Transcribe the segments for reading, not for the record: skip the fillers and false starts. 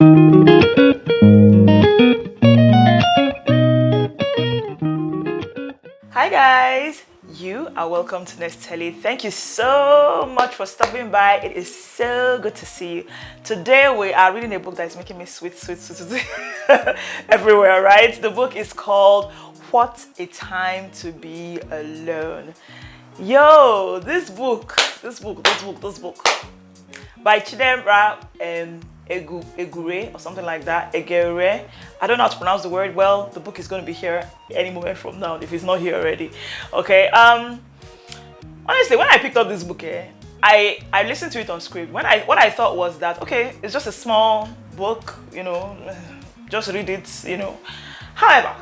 Hi guys, you are welcome to Neztelly. Thank you so much for stopping by. It is so good to see you. Today we are reading a book that is making me sweet everywhere, right? The book is called What a Time to Be Alone. Yo, this book by Chidera Egure or something like that. Egure. I don't know how to pronounce the word well. The book is going to be here any moment from now if it's not here already. Okay. Honestly, when I picked up this book, I listened to it on script. What I thought was that okay, it's just a small book, just read it, However,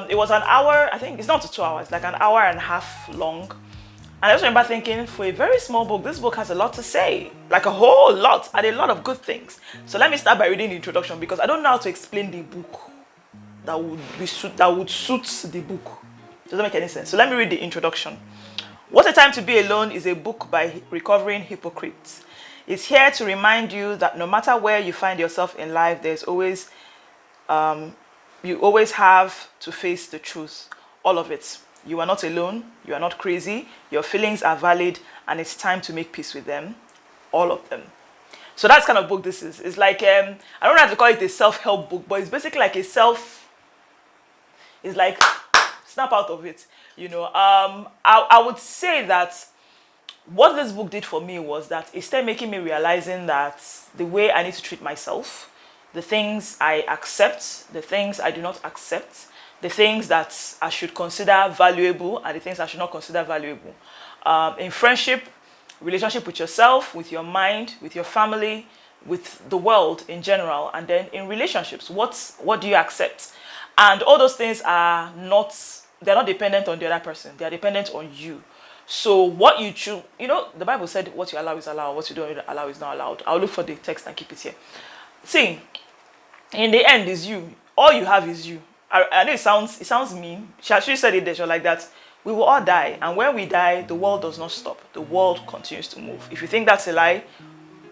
it was an hour. I think it's not 2 hours, like an hour and a half long. And I just remember thinking, for a very small book, this book has a lot to say, like a whole lot, and a lot of good things. So let me start by reading the introduction because I don't know how to explain the book that would suit the book. Doesn't make any sense. So let me read the introduction. What a Time to Be Alone is a book by recovering hypocrites. It's here to remind you that no matter where you find yourself in life, there's always, you always have to face the truth, all of it. You are not alone, you are not crazy, your feelings are valid, and it's time to make peace with them, all of them. So that's kind of book this is. It's like, I don't know how to call it a self-help book, but it's basically like it's like, snap out of it, I would say that what this book did for me was that it started making me realizing that the way I need to treat myself, the things I accept, the things I do not accept, the things that I should consider valuable and the things I should not consider valuable. In friendship, relationship with yourself, with your mind, with your family, with the world in general, and then in relationships, what do you accept? And all those things are they're not dependent on the other person. They are dependent on you. So what you choose, the Bible said what you allow is allowed, what you don't allow is not allowed. I'll look for the text and keep it here. See, in the end is you. All you have is you. I know it sounds mean. She actually said it there. She was like that. We will all die, and when we die, the world does not stop. The world continues to move. If you think that's a lie,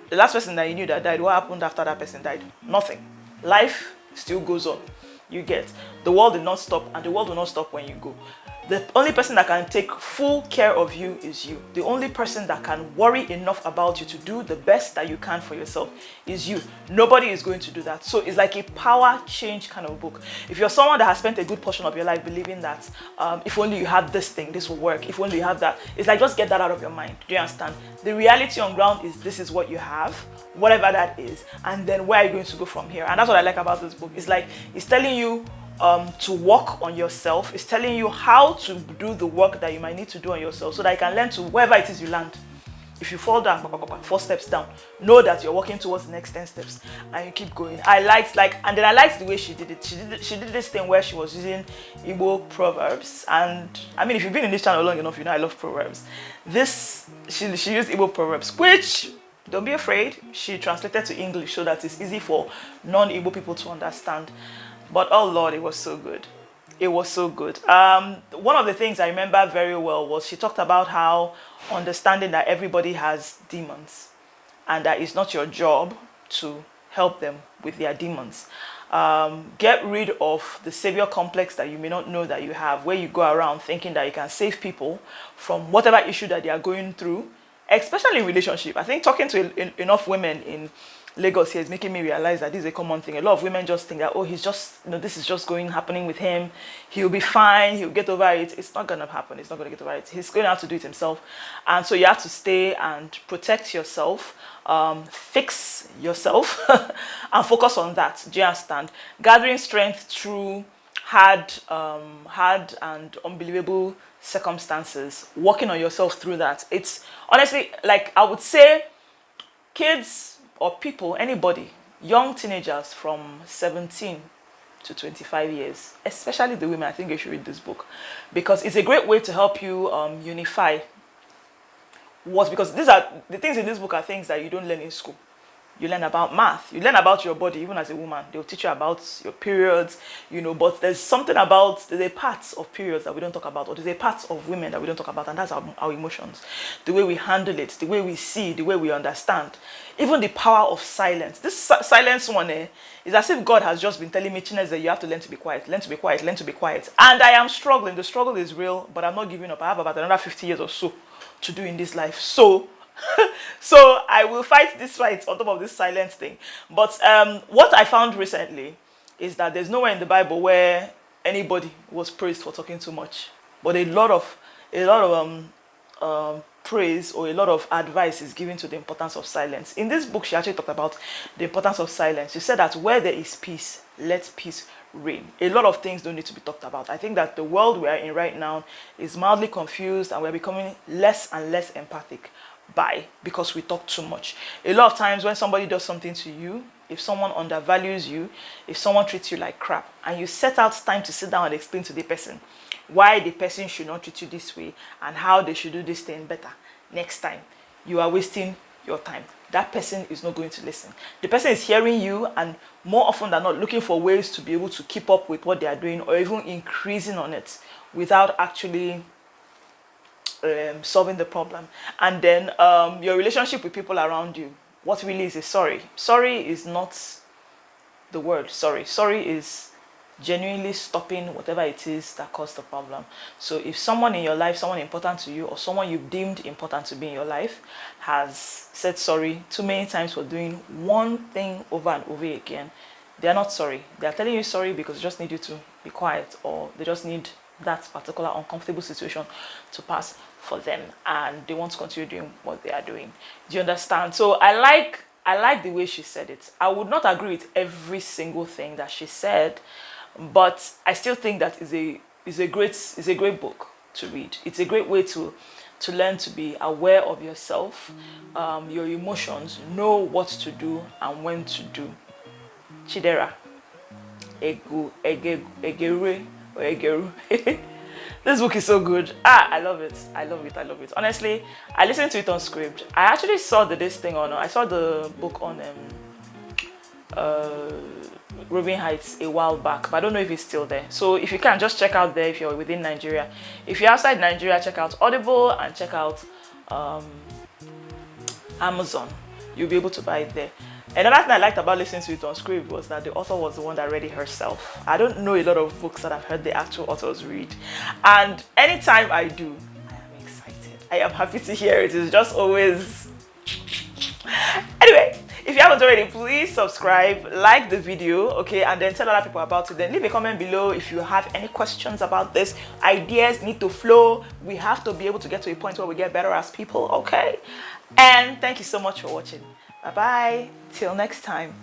the last person that you knew that died, what happened after that person died? Nothing. Life still goes on. You get. The world did not stop, and the world will not stop when you go. The only person that can take full care of you is you. The only person that can worry enough about you to do the best that you can for yourself is you. Nobody is going to do that. So it's like a power change kind of book. If you're someone that has spent a good portion of your life believing that if only you had this thing, this will work. If only you have that. It's like just get that out of your mind. Do you understand? The reality on ground is this is what you have, whatever that is. And then where are you going to go from here? And that's what I like about this book. It's like it's telling you to work on yourself. It's telling you how to do the work that you might need to do on yourself so that you can learn to wherever it is you land. If you fall down, 4 steps down, know that you're walking towards the next 10 steps and you keep going. And then I liked the way she did it. She did this thing where she was using Igbo proverbs. And I mean, if you've been in this channel long enough, you know I love proverbs. She used Igbo proverbs, which, don't be afraid, she translated to English so that it's easy for non-Igbo people to understand. But oh Lord, it was so good. It was so good. One of the things I remember very well was she talked about how understanding that everybody has demons and that it's not your job to help them with their demons. Get rid of the savior complex that you may not know that you have, where you go around thinking that you can save people from whatever issue that they are going through, especially in relationship. I think talking to enough women in Lagos here is making me realize that this is a common thing. A lot of women just think that, oh, he's just, this is just happening with him. He'll be fine. He'll get over it. It's not going to happen. It's not going to get over it. He's going to have to do it himself. And so you have to stay and protect yourself, fix yourself, and focus on that. Do you understand? Gathering strength through hard and unbelievable circumstances, working on yourself through that. It's honestly, like I would say, kids or people, anybody, young teenagers from 17 to 25 years, especially the women, I think you should read this book because it's a great way to help you unify because these are the things in this book are things that you don't learn in school. You learn about math. You learn about your body, even as a woman. They'll teach you about your periods, you know, but there's something about, there's a part of periods that we don't talk about, or there's a part of women that we don't talk about, and that's our emotions. The way we handle it, the way we see, the way we understand. Even the power of silence. This silence one, is as if God has just been telling me, Chinese, that you have to learn to be quiet, learn to be quiet, learn to be quiet. And I am struggling. The struggle is real, but I'm not giving up. I have about another 50 years or so to do in this life. So so I will fight this fight on top of this silence thing. But what I found recently is that there's nowhere in the Bible where anybody was praised for talking too much, but a lot of praise or a lot of advice is given to the importance of silence. In this book, she actually talked about the importance of silence. She said that where there is peace, let peace reign. A lot of things don't need to be talked about. I think that the world we are in right now is mildly confused, and we're becoming less and less empathic because we talk too much. A lot of times when somebody does something to you, if someone undervalues you, if someone treats you like crap, and you set out time to sit down and explain to the person why the person should not treat you this way and how they should do this thing better next time, you are wasting your time. That person is not going to listen. The person is hearing you, and more often than not looking for ways to be able to keep up with what they are doing, or even increasing on it without actually solving the problem. And then your relationship with people around you, what really is sorry. Sorry is not the word sorry. Sorry is genuinely stopping whatever it is that caused the problem. So if someone in your life, someone important to you, or someone you've deemed important to be in your life, has said sorry too many times for doing one thing over and over again, they are not sorry. They are telling you sorry because they just need you to be quiet, or they just need that particular uncomfortable situation to pass for them, and they want to continue doing what they are doing. Do you understand? So I like the way she said it. I would not agree with every single thing that she said, but I still think that is a great book to read. It's a great way to learn to be aware of yourself, your emotions, know what to do and when to do. Chidera, egeru, or egeru. This book is so good. I love it. I love it. I love it. Honestly, I listened to it on Script. I actually saw I saw the book on Roving Heights a while back, but I don't know if it's still there. So if you can, just check out there if you're within Nigeria. If you're outside Nigeria, check out Audible and check out Amazon. You'll be able to buy it there. Another thing I liked about listening to it on Script was that the author was the one that read it herself. I don't know a lot of books that I've heard the actual authors read. And anytime I do, I am excited. I am happy to hear it. It's just always... Anyway, if you haven't already, please subscribe, like the video, okay, and then tell other people about it. Then leave a comment below if you have any questions about this. Ideas need to flow. We have to be able to get to a point where we get better as people, okay? And thank you so much for watching. Bye-bye. Till next time.